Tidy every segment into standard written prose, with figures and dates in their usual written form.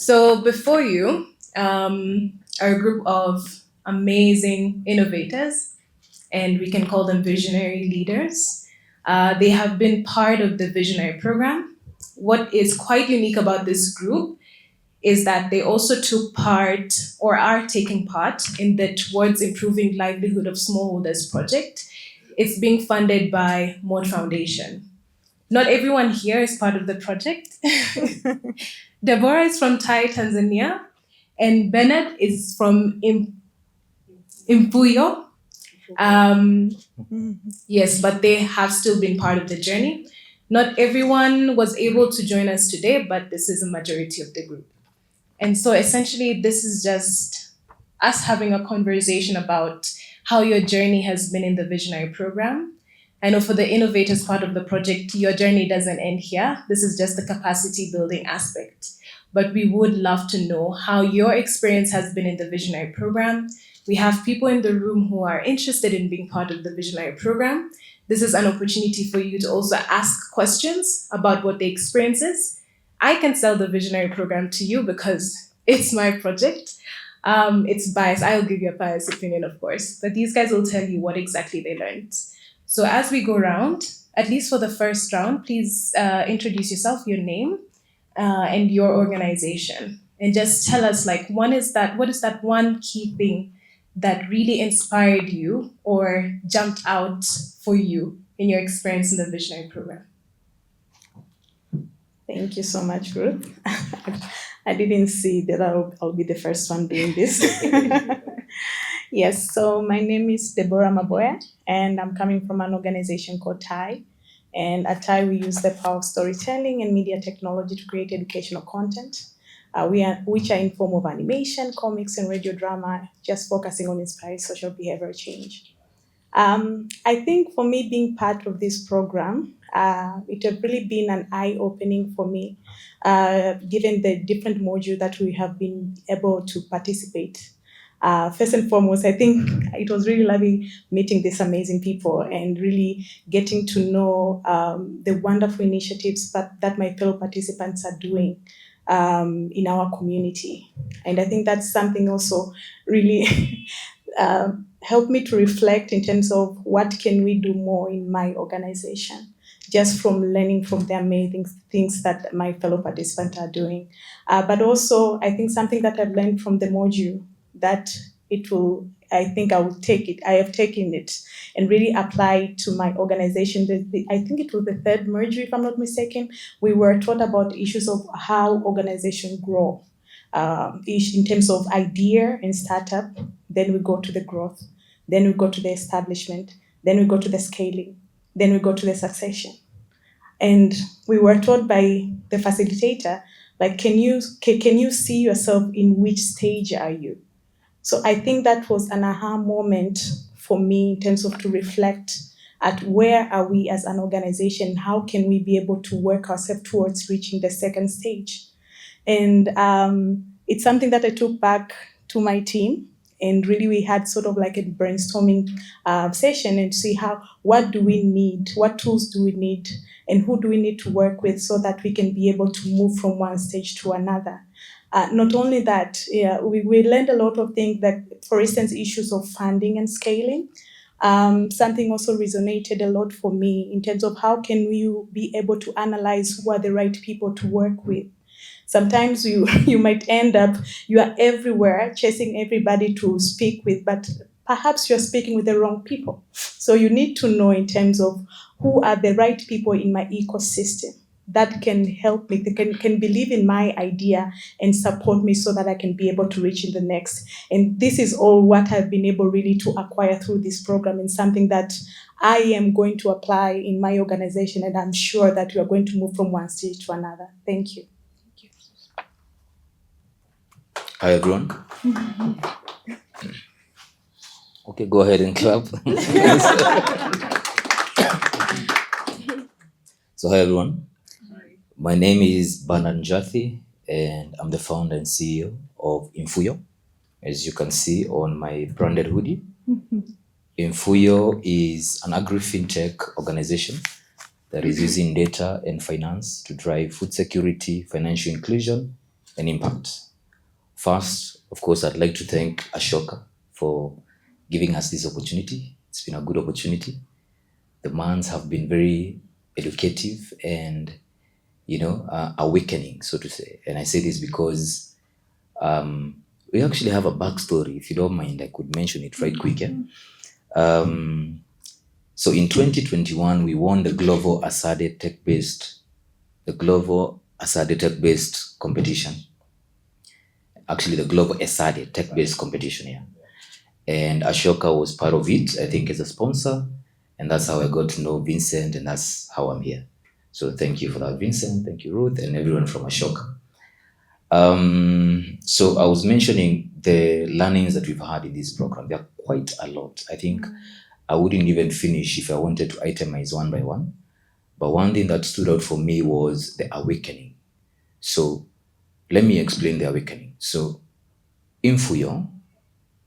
So before you are a group of amazing innovators, and we can call them visionary leaders. They have been part of the Visionary Program. What is quite unique about this group is that they also took part or are taking part in the Towards Improving Livelihood of Smallholders project. It's being funded by Mod Foundation. Not everyone here is part of the project. Deborah is from Thai, Tanzania, and Bennett is from Imfuyo. Um, yes, but they have still been part of the journey. Not everyone was able to join us today, but this is a majority of the group. And so essentially, this is just us having a conversation about how your journey has been in the Visionary Program. I know for the innovators part of the project, your journey doesn't end here. This is just the capacity building aspect. But we would love to know how your experience has been in the Visionary Program. We have people in the room who are interested in being part of the Visionary Program. This is an opportunity for you to also ask questions about what the experience is. I can sell the Visionary Program to you because it's my project. It's biased. I'll give you a biased opinion, of course, but these guys will tell you what exactly they learned. So as we go around, at least for the first round, please introduce yourself, your name, and your organization, and just tell us like what is that one key thing that really inspired you or jumped out for you in your experience in the Visionary Program. Thank you so much, Ruth. I didn't see that I'll be the first one doing this. Yes, so my name is Deborah Maboya, and I'm coming from an organization called TAI. And at TAI, we use the power of storytelling and media technology to create educational content, which are in form of animation, comics, and radio drama, just focusing on inspiring social behavior change. I think for me, being part of this program, it has really been an eye-opening for me, given the different modules that we have been able to participate. First and foremost, I think it was really lovely meeting these amazing people and really getting to know the wonderful initiatives that my fellow participants are doing in our community. And I think that's something also really helped me to reflect in terms of what can we do more in my organization, just from learning from the amazing things that my fellow participants are doing. But also, I think something that I've learned from the module that I think I will take it. I have taken it and really applied to my organization. I think it was the third module, if I'm not mistaken. We were taught about issues of how organizations grow, in terms of idea and startup. Then we go to the growth. Then we go to the establishment. Then we go to the scaling. Then we go to the succession. And we were taught by the facilitator, like, can you see yourself in which stage are you? So I think that was an aha moment for me in terms of to reflect at where are we as an organization, how can we be able to work ourselves towards reaching the second stage. And it's something that I took back to my team, and really we had sort of like a brainstorming session and see what do we need, what tools do we need, and who do we need to work with so that we can be able to move from one stage to another. Not only that, we learned a lot of things that, for instance, issues of funding and scaling. Something also resonated a lot for me in terms of how can we be able to analyze who are the right people to work with. Sometimes you might end up, you are everywhere chasing everybody to speak with, but perhaps you're speaking with the wrong people. So you need to know in terms of who are the right people in my ecosystem that can help me, they can believe in my idea and support me so that I can be able to reach in the next. And this is all what I've been able really to acquire through this program, and something that I am going to apply in my organization, and I'm sure that we are going to move from one stage to another. Thank you. Hi, everyone. Okay, go ahead and clap. So, hi, everyone. My name is Bernard Njathi, and I'm the founder and CEO of Imfuyo, as you can see on my branded hoodie. Imfuyo is an agri-fin-tech organization that is using data and finance to drive food security, financial inclusion, and impact. First, of course, I'd like to thank Ashoka for giving us this opportunity. It's been a good opportunity. The months have been very educative and, awakening, so to say. And I say this because we actually have a backstory. If you don't mind, I could mention it right quick. Yeah? So in 2021, we won the Global Asade Tech-based competition. Actually, the Global Asade Tech-based competition, yeah. And Ashoka was part of it, I think, as a sponsor. And that's how I got to know Vincent, and that's how I'm here. So thank you for that, Vincent. Thank you, Ruth, and everyone from Ashoka. So I was mentioning the learnings that we've had in this program. There are quite a lot. I think I wouldn't even finish if I wanted to itemize one by one. But one thing that stood out for me was the awakening. So let me explain the awakening. So Imfuyo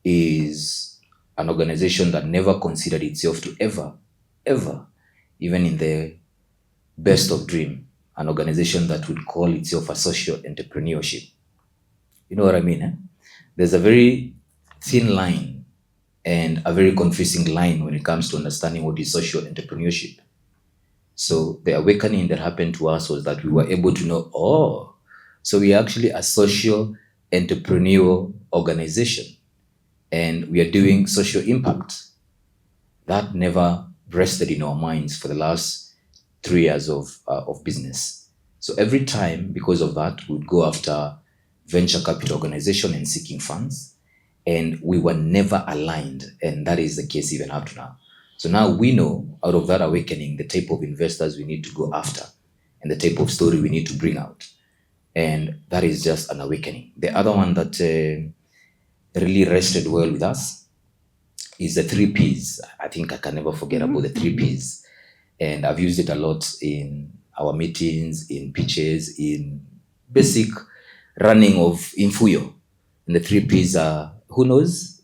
is an organization that never considered itself to ever, even in the best of dream, an organization that would call itself a social entrepreneurship. You know what I mean? Eh? There's a very thin line and a very confusing line when it comes to understanding what is social entrepreneurship. So the awakening that happened to us was that we were able to know, so we are actually a social entrepreneurial organization and we are doing social impact. That never rested in our minds for the last 3 years of business. So every time, because of that, we'd go after venture capital organization and seeking funds, and we were never aligned, and that is the case even up to now. So now we know, out of that awakening, the type of investors we need to go after and the type of story we need to bring out, and that is just an awakening. The other one that really rested well with us is the 3 Ps. I think I can never forget about the 3 Ps. And I've used it a lot in our meetings, in pitches, in basic running of Imfuyo. And the 3 Ps are, who knows?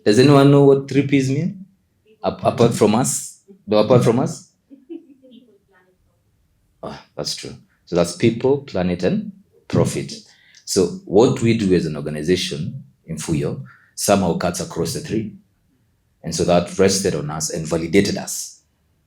Does anyone know what 3 Ps mean? Apart from us? No, apart from us? That's true. So that's people, planet, and profit. So what we do as an organization, Imfuyo, somehow cuts across the 3. And so that rested on us and validated us.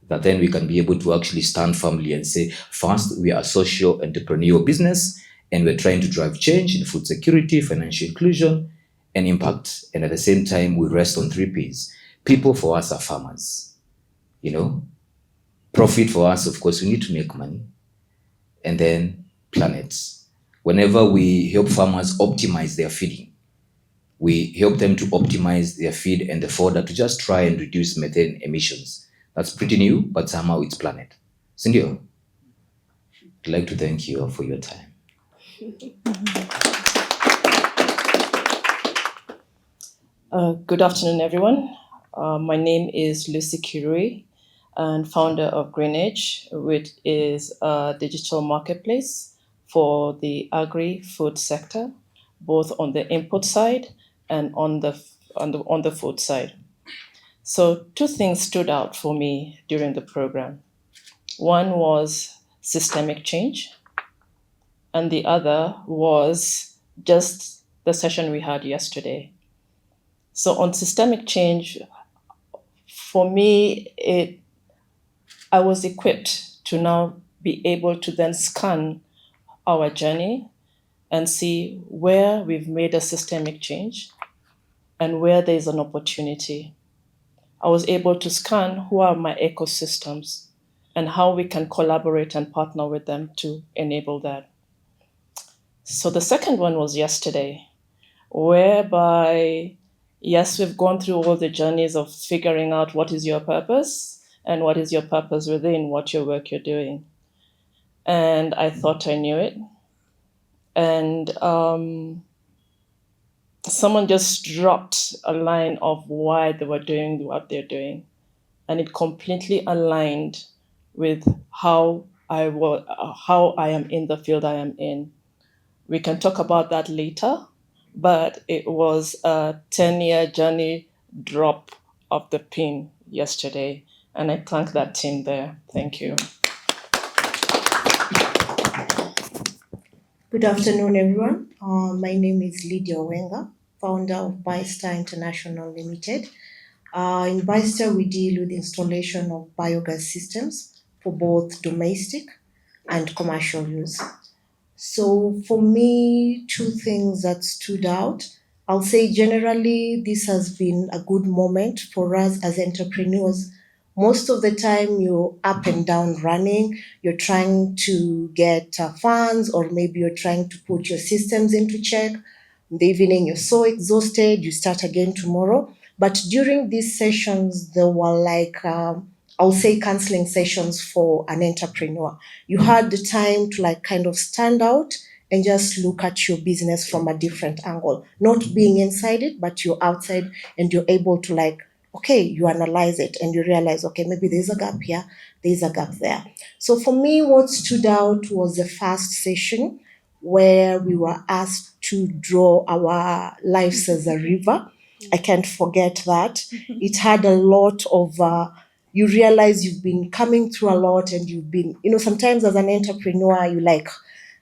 That then we can be able to actually stand firmly and say, first, we are a social entrepreneurial business and we're trying to drive change in food security, financial inclusion, and impact. And at the same time, we rest on 3 Ps. People for us are farmers. Profit for us, of course, we need to make money. And then planets. Whenever we help farmers optimize their feeding, we help them to optimize their feed and the fodder to just try and reduce methane emissions. That's pretty new, but somehow it's planet. Sindio, I'd like to thank you all for your time. Good afternoon, everyone. My name is Lucy Kirui, and founder of Greenage, which is a digital marketplace for the agri-food sector, both on the input side and on the food side. So 2 things stood out for me during the program. One was systemic change, and the other was just the session we had yesterday. So on systemic change, for me, I was equipped to now be able to then scan our journey and see where we've made a systemic change and where there's an opportunity. I was able to scan who are my ecosystems and how we can collaborate and partner with them to enable that. So the second one was yesterday, whereby, yes, we've gone through all the journeys of figuring out what is your purpose and what is your purpose within what your work you're doing. And I thought I knew it. And someone just dropped a line of why they were doing what they're doing. And it completely aligned with how I am in the field I am in. We can talk about that later, but it was a 10-year journey drop of the pin yesterday. And I thank that team there. Thank you. Good afternoon, everyone. My name is Lydia Wenga, founder of Bystar International Limited. In Bystar, we deal with installation of biogas systems for both domestic and commercial use. So for me, two things that stood out. I'll say generally, this has been a good moment for us as entrepreneurs. Most of the time, you're up and down running, you're trying to get funds, or maybe you're trying to put your systems into check. In the evening, you're so exhausted, you start again tomorrow. But during these sessions, there were like, I'll say counseling sessions for an entrepreneur. You had the time to like kind of stand out and just look at your business from a different angle, not being inside it, but you're outside and you're able to like, okay, you analyze it and you realize, okay, maybe there's a gap here, there's a gap there. So for me, what stood out was the first session where we were asked to draw our lives as a river. I can't forget that. It had a lot of you realize you've been coming through a lot and you've been, sometimes as an entrepreneur, you like,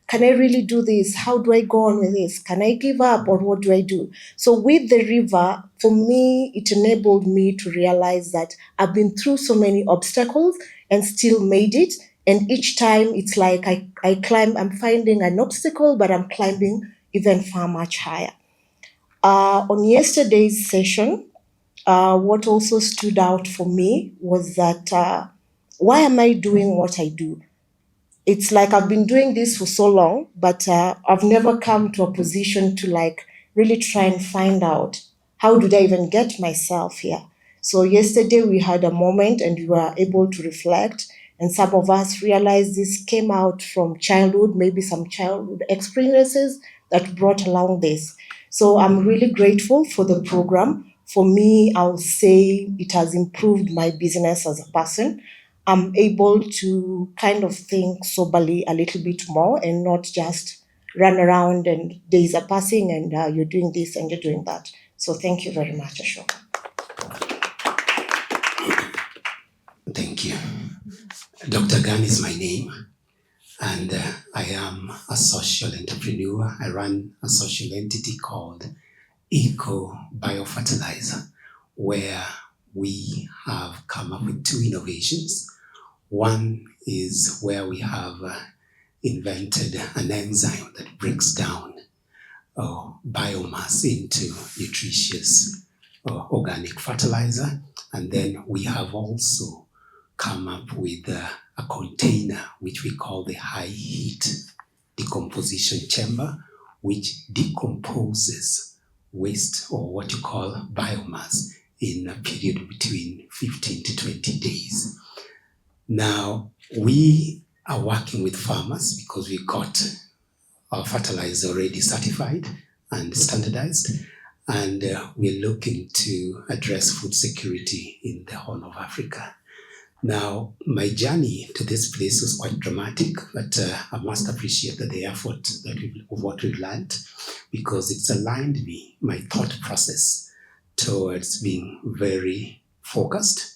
can I really do this? How do I go on with this? Can I give up or what do I do? So with the river, for me, it enabled me to realize that I've been through so many obstacles and still made it. And each time it's like I climb, I'm finding an obstacle, but I'm climbing even far much higher. On yesterday's session, what also stood out for me was that why am I doing what I do? It's like I've been doing this for so long, but I've never come to a position to like really try and find out how did I even get myself here. So yesterday we had a moment and we were able to reflect, and some of us realized this came out from childhood, maybe some childhood experiences that brought along this. So I'm really grateful for the program. For me, I'll say it has improved my business as a person. I'm able to kind of think soberly a little bit more and not just run around and days are passing and you're doing this and you're doing that. So thank you very much, Ashoka. Thank you. Dr. Gan is my name, and I am a social entrepreneur. I run a social entity called Eco Biofertilizer, where we have come up with two innovations. One is where we have invented an enzyme that breaks down biomass into nutritious organic fertilizer. And then we have also come up with a container which we call the high heat decomposition chamber, which decomposes waste or what you call biomass in a period between 15 to 20 days. Now, we are working with farmers because we got our fertilizer already certified and standardized, and we're looking to address food security in the Horn of Africa. Now, my journey to this place was quite dramatic, but I must appreciate the effort of what we've learned, because it's aligned me, my thought process, towards being very focused.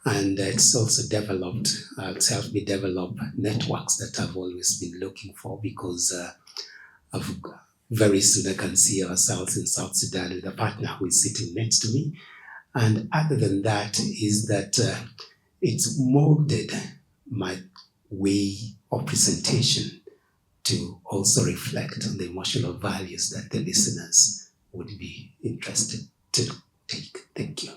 And it's also it's helped me develop networks that I've always been looking for, because very soon I can see ourselves in South Sudan with a partner who is sitting next to me. And other than that is that it's molded my way of presentation to also reflect on the emotional values that the listeners would be interested to take. Thank you.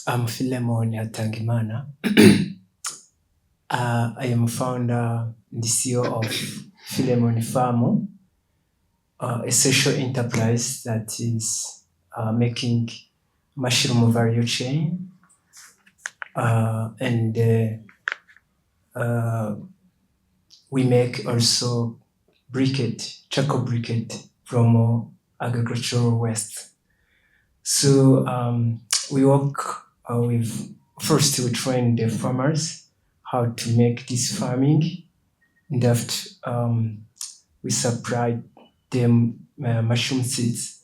I'm Philemon Atangimana. I am founder and CEO of Philemon Farmo, a social enterprise that is making mushroom value chain, and we make also charcoal briquette from agricultural waste. So we work first we train the farmers how to make this farming, and after we supply them mushroom seeds.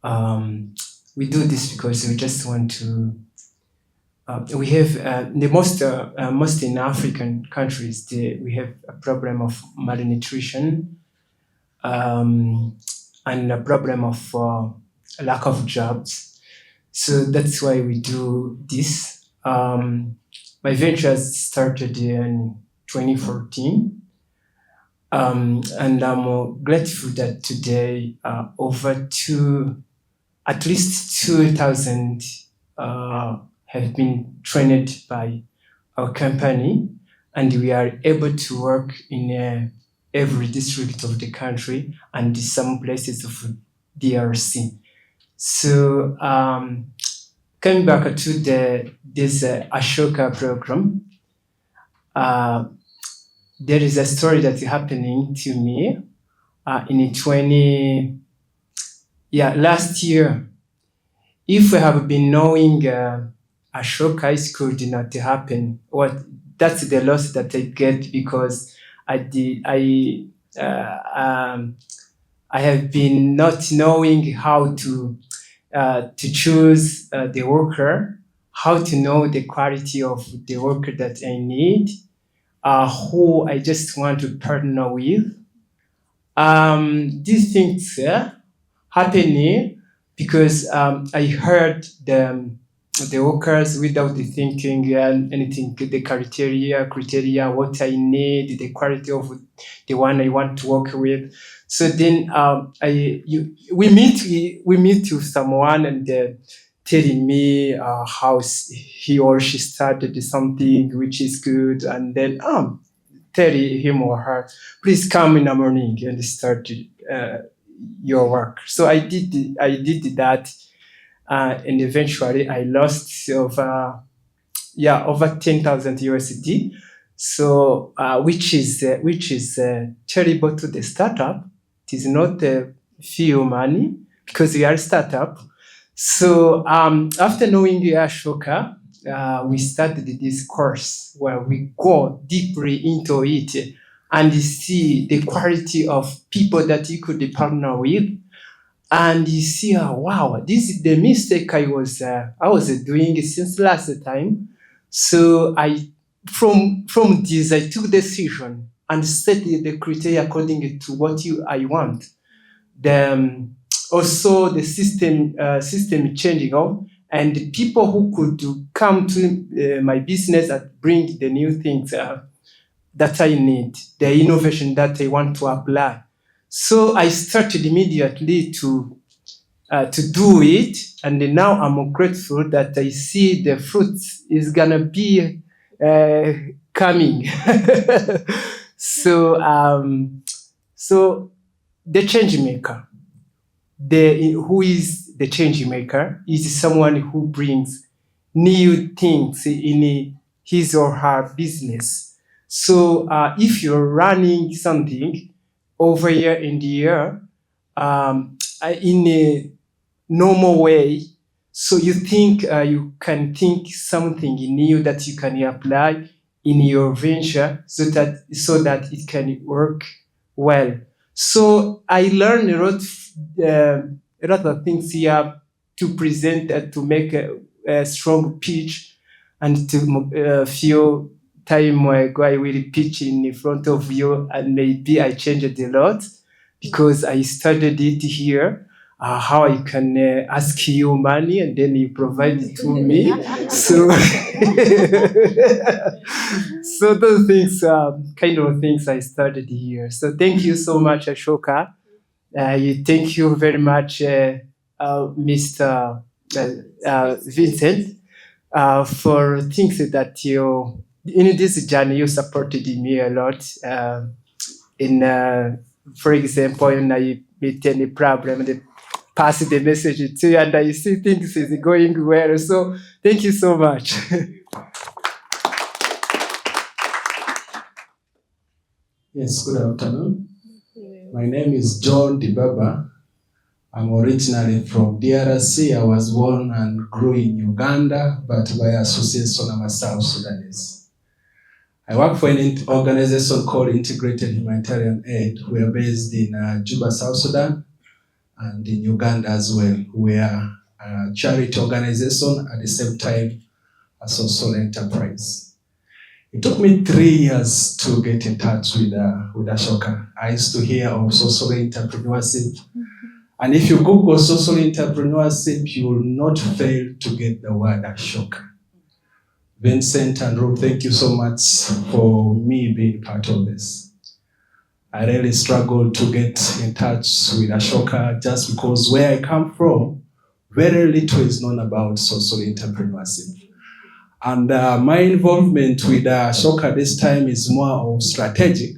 We do this because we just want to we have most in African countries, we have a problem of malnutrition, and a problem of lack of jobs. So that's why we do this. My venture started in 2014, and I'm grateful that today at least 2,000 have been trained by our company, and we are able to work in every district of the country and some places of DRC. So coming back to this Ashoka program, there is a story that's happening to me last year. If we have been knowing Ashoka, it could not happen. That's the loss that I get because I have been not knowing how to choose the worker, how to know the quality of the worker that I need, who I just want to partner with. These things happening because I heard the workers without the thinking and anything, the criteria, what I need, the quality of the one I want to work with. So then we meet with someone and telling me how he or she started something which is good, and then tell him or her, please come in the morning and start your work. So I did that, and eventually I lost over 10,000 USD. So which is terrible to the startup. It is not few money because we are a startup. So after knowing Ashoka, we started this course where we go deeply into it and see the quality of people that you could partner with. And you see, wow, this is the mistake I was doing since last time. So from this, I took decision and set the criteria according to what I want. Also the system changing up, and the people who could come to my business and bring the new things that I need, the innovation that I want to apply. So I started immediately to do it, and now I'm grateful that I see the fruits is gonna be coming. So the change maker, who is the change maker is someone who brings new things in his or her business. So if you're running something over year and year in a normal way, so you think you can think something new that you can apply in your venture so that it can work well. So I learned a lot of things here to present, to make a strong pitch, and to feel time ago I will pitch in front of you, and maybe I changed a lot because I studied it here. How I can ask you money and then you provide it to me. So, so those things, kind of things I studied here. So thank you so much, Ashoka. Thank you very much, Mr. Vincent, for things that in this journey you supported me a lot. For example, when I meet any problem, they pass the message to you, and I see things is going well. So thank you so much. Yes, good afternoon. My name is John Dibaba. I'm originally from DRC. I was born and grew in Uganda, but by association I'm a South Sudanese. I work for an organization called Integrated Humanitarian Aid. We are based in Juba, South Sudan, and in Uganda as well. We are a charity organization, at the same time a social enterprise. It took me 3 years to get in touch with Ashoka. I used to hear of social entrepreneurship. And if you Google social entrepreneurship, you will not fail to get the word Ashoka. Vincent and Rob, thank you so much for me being part of this. I really struggled to get in touch with Ashoka just because where I come from, very little is known about social entrepreneurship. And my involvement with Ashoka this time is more of strategic,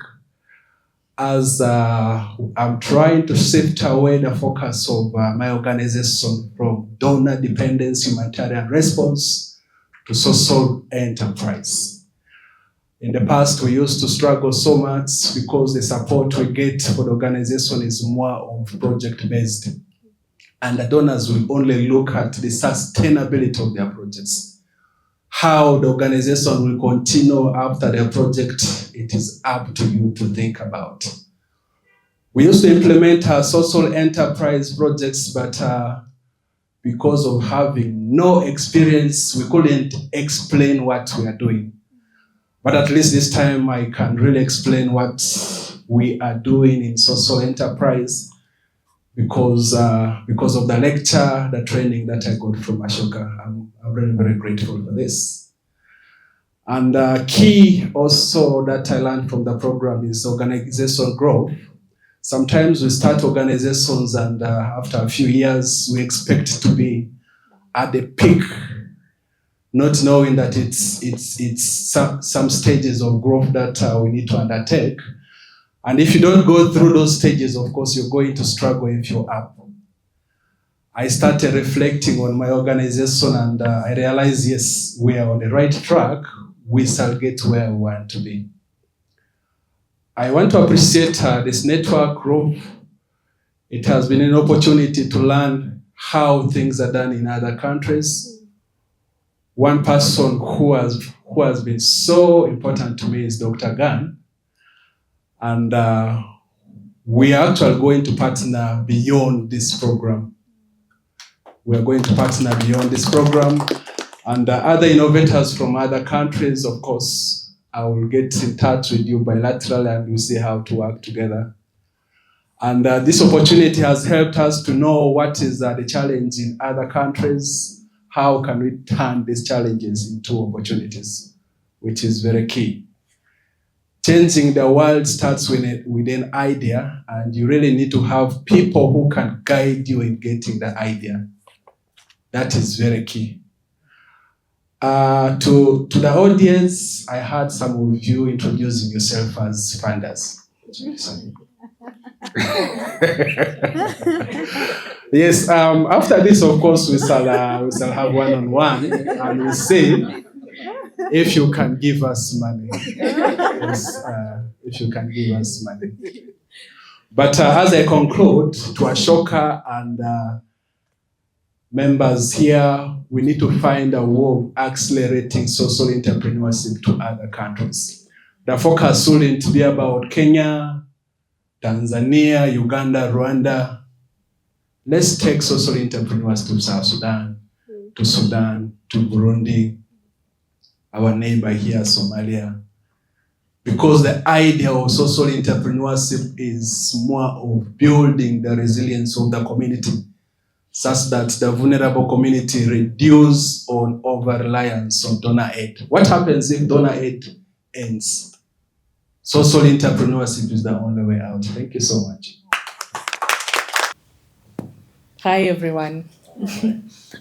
as I'm trying to shift away the focus of my organization from donor dependence humanitarian response to social enterprise. In the past, we used to struggle so much because the support we get for the organization is more of project-based. And the donors will only look at the sustainability of their projects. How the organization will continue after their project, it is up to you to think about. We used to implement our social enterprise projects, but because of having no experience, we couldn't explain what we are doing. But at least this time I can really explain what we are doing in social enterprise because of the lecture, the training that I got from Ashoka. I'm really very grateful for this. And key also that I learned from the program is organizational growth. Sometimes we start organizations and after a few years we expect to be at the peak, not knowing that it's some stages of growth that we need to undertake. And if you don't go through those stages, of course, you're going to struggle if you're up. I started reflecting on my organization and I realized, yes, we are on the right track. We shall get where we want to be. I want to appreciate this network group. It has been an opportunity to learn how things are done in other countries. One person who has been so important to me is Dr. Gan. And we are actually going to partner beyond this program. We are going to partner beyond this program. And other innovators from other countries, of course, I will get in touch with you bilaterally and we'll see how to work together. And this opportunity has helped us to know what is the challenge in other countries. How can we turn these challenges into opportunities, which is very key. Changing the world starts with an idea, and you really need to have people who can guide you in getting the idea. That is very key. To the audience, I heard some of you introducing yourself as funders. Yes, after this, of course, we shall have one-on-one, and we'll see if you can give us money. Yes, if you can give us money. But as I conclude, to Ashoka and members here, we need to find a way of accelerating social entrepreneurship to other countries. The focus shouldn't be about Kenya, Tanzania, Uganda, Rwanda. Let's take social entrepreneurs to South Sudan, to Burundi, our neighbor here, Somalia. Because the idea of social entrepreneurship is more of building the resilience of the community, such that the vulnerable community reduce on over-reliance on donor aid. What happens if donor aid ends? Social entrepreneurship is the only way out. Thank you so much. Hi everyone.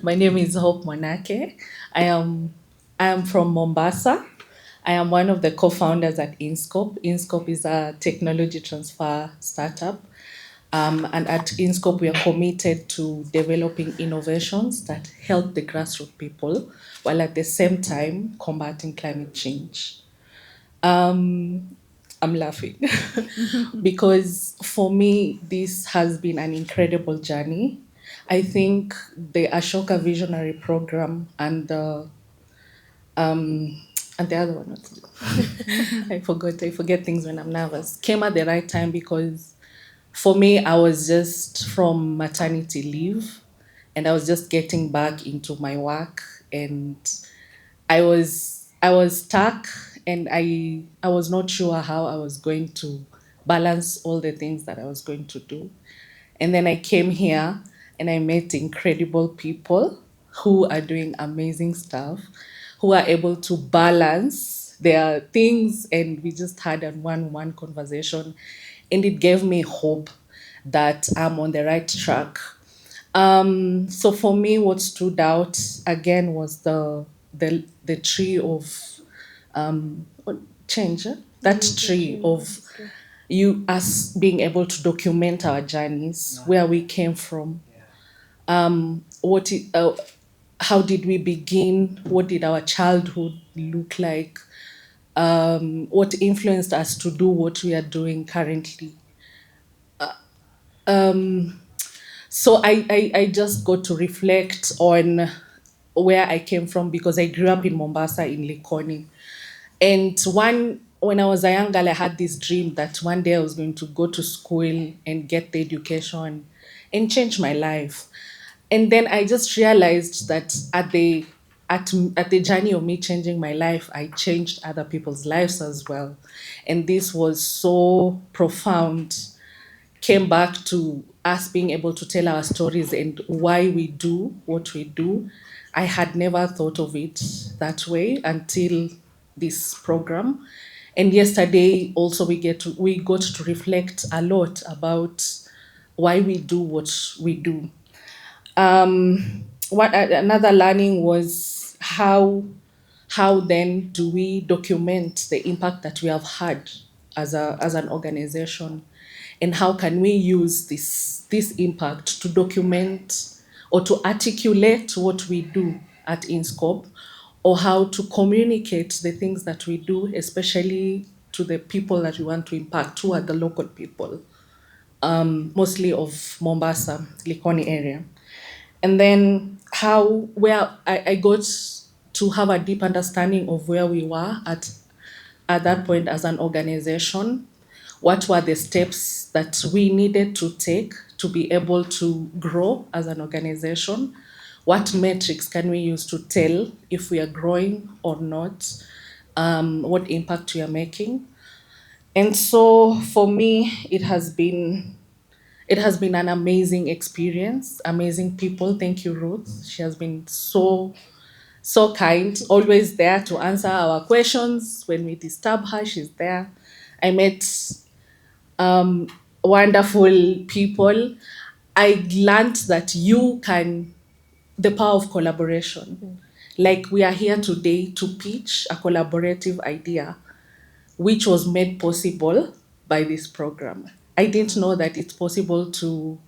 My name is Hope Monake. I am from Mombasa. I am one of the co-founders at InScope. InScope is a technology transfer startup. And at InScope, we are committed to developing innovations that help the grassroots people while at the same time combating climate change. I'm laughing because for me, this has been an incredible journey. I think the Ashoka Visionary Program and the other one, I forget things when I'm nervous, came at the right time because for me, I was just from maternity leave and I was just getting back into my work and I was stuck, and I was not sure how I was going to balance all the things that I was going to do. And then I came here and I met incredible people who are doing amazing stuff, who are able to balance their things. And we just had a one-on-one conversation, and it gave me hope that I'm on the right track. So for me, what stood out again was the tree of change. That tree of you us being able to document our journeys, where we came from, how did we begin, what did our childhood look like, what influenced us to do what we are doing currently. So I just got to reflect on where I came from, because I grew up in Mombasa, in Likoni. And when I was a young girl, I had this dream that one day I was going to go to school and get the education and change my life. And then I just realized that at the journey of me changing my life, I changed other people's lives as well. And this was so profound. Came back to us being able to tell our stories and why we do what we do. I had never thought of it that way until this program. And yesterday also we got to reflect a lot about why we do what we do. What another learning was how then do we document the impact that we have had as an organization, and how can we use this impact to document or to articulate what we do at InScope, or how to communicate the things that we do, especially to the people that we want to impact, who are the local people, mostly of Mombasa, Likoni area. And then where I got to have a deep understanding of where we were at that point as an organization. What were the steps that we needed to take to be able to grow as an organization? What metrics can we use to tell if we are growing or not? What impact we are making? And so for me, it has been an amazing experience, amazing people. Thank you, Ruth. She has been so kind, always there to answer our questions. When we disturb her, she's there. I met wonderful people. I learned that the power of collaboration. Like we are here today to pitch a collaborative idea, which was made possible by this program. I didn't know that it's possible to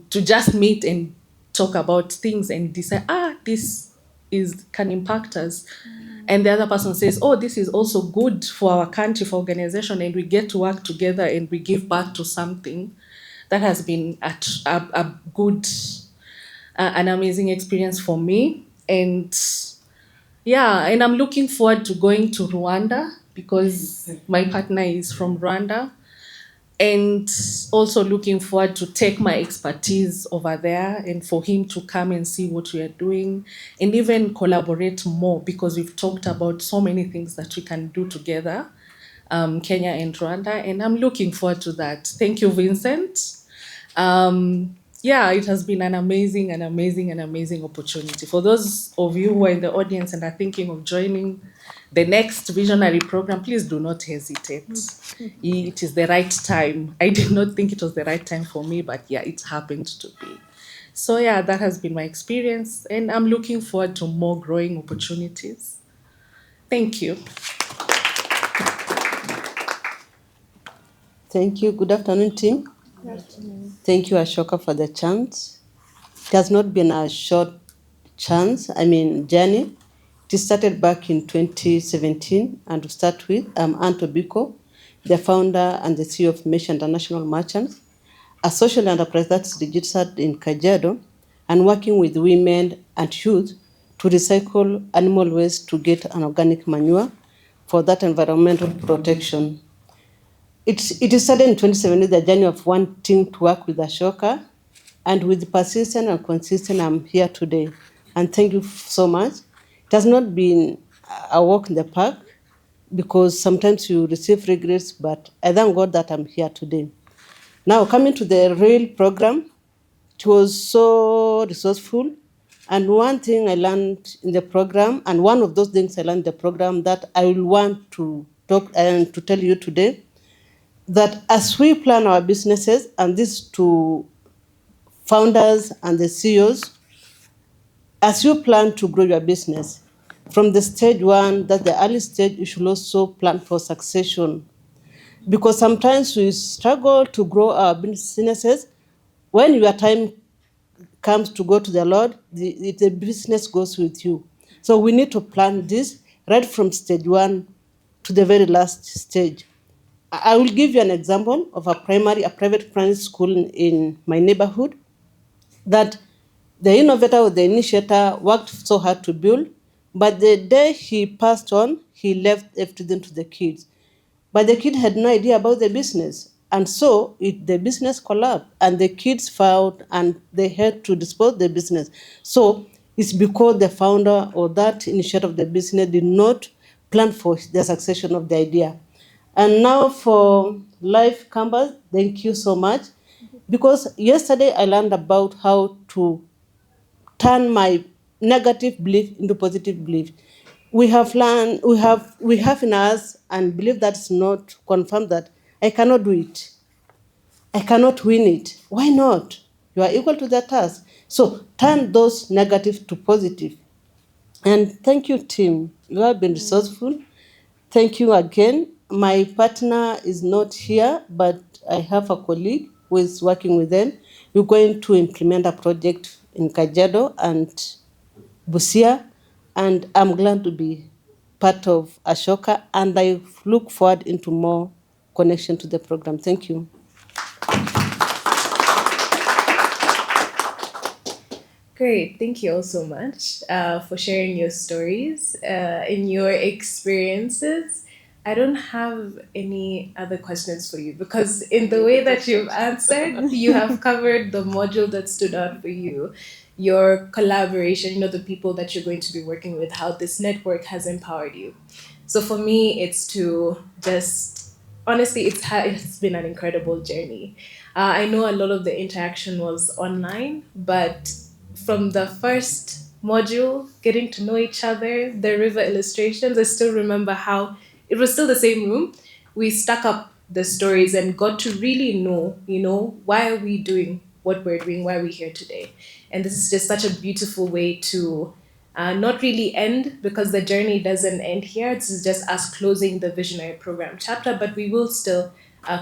just meet and talk about things and decide, this can impact us. And the other person says, oh, this is also good for our country, for organization, and we get to work together and we give back to something. That has been a good, an amazing experience for me. And yeah, and I'm looking forward to going to Rwanda, because my partner is from Rwanda, and also looking forward to take my expertise over there and for him to come and see what we are doing and even collaborate more, because we've talked about so many things that we can do together, Kenya and Rwanda, and I'm looking forward to that. Thank you, Vincent. Yeah, it has been an amazing opportunity. For those of you who are in the audience and are thinking of joining the next visionary program, please do not hesitate. It is the right time. I did not think it was the right time for me, but yeah, it happened to be. So yeah, that has been my experience, and I'm looking forward to more growing opportunities. Thank you. Thank you. Good afternoon, team. Thank you, Ashoka, for the chance. It has not been a short journey. It started back in 2017, and to start with, I'm Anto Biko, the founder and the CEO of Mesh International Merchants, a social enterprise that's registered in Kajiado and working with women and youth to recycle animal waste to get an organic manure for that environmental protection. It started in 2017, the journey of wanting to work with Ashoka, and with persistence and consistent, I'm here today. And thank you so much. It has not been a walk in the park because sometimes you receive regrets, but I thank God that I'm here today. Now, coming to the real program, it was so resourceful. And one thing I learned in the program, and one of those things I learned in the program that I will want to talk and to tell you today, that as we plan our businesses, and this to founders and the CEOs, as you plan to grow your business, from the stage one, that's the early stage, you should also plan for succession. Because sometimes we struggle to grow our businesses. When your time comes to go to the Lord, the business goes with you. So we need to plan this right from stage one to the very last stage. I will give you an example of a private primary school in my neighborhood that the innovator or the initiator worked so hard to build, but the day he passed on, he left everything to the kids. But the kid had no idea about the business. And so the business collapsed and the kids filed and they had to dispose the business. So it's because the founder or that initiator of the business did not plan for the succession of the idea. And now for Life Campus, thank you so much. Because yesterday I learned about how to turn my negative belief into positive belief. We have learned, we have in us and believe that's not confirmed that I cannot do it. I cannot win it. Why not? You are equal to the task. So turn those negative to positive. And thank you, team. You have been resourceful. Thank you again. My partner is not here, but I have a colleague who is working with them. We're going to implement a project in Kajiado and Busia, and I'm glad to be part of Ashoka, and I look forward into more connection to the program. Thank you. Great. Thank you all so much for sharing your stories and your experiences. I don't have any other questions for you because, in the way that you've answered, you have covered the module that stood out for you, your collaboration, the people that you're going to be working with, how this network has empowered you. So, for me, it's to just honestly, it's been an incredible journey. I know a lot of the interaction was online, but from the first module, getting to know each other, the river illustrations, I still remember how it was still the same room. We stuck up the stories and got to really know, why are we doing what we're doing, why are we here today? And this is just such a beautiful way to not really end because the journey doesn't end here. This is just us closing the visionary program chapter, but we will still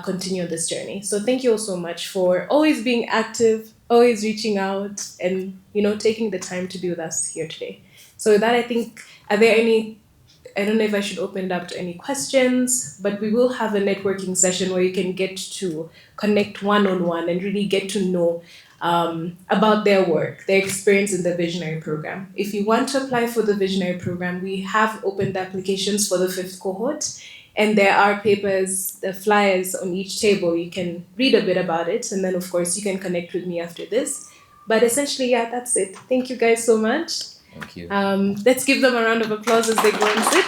continue this journey. So thank you all so much for always being active, always reaching out, and taking the time to be with us here today. So with that, I think, are there any? I don't know if I should open it up to any questions, but we will have a networking session where you can get to connect one-on-one and really get to know about their work, their experience in the Visionary Program. If you want to apply for the Visionary Program, we have opened applications for the 5th cohort, and there are papers, the flyers on each table. You can read a bit about it, and then, of course, you can connect with me after this. But essentially, yeah, that's it. Thank you guys so much. Thank you. Let's give them a round of applause as they go and sit.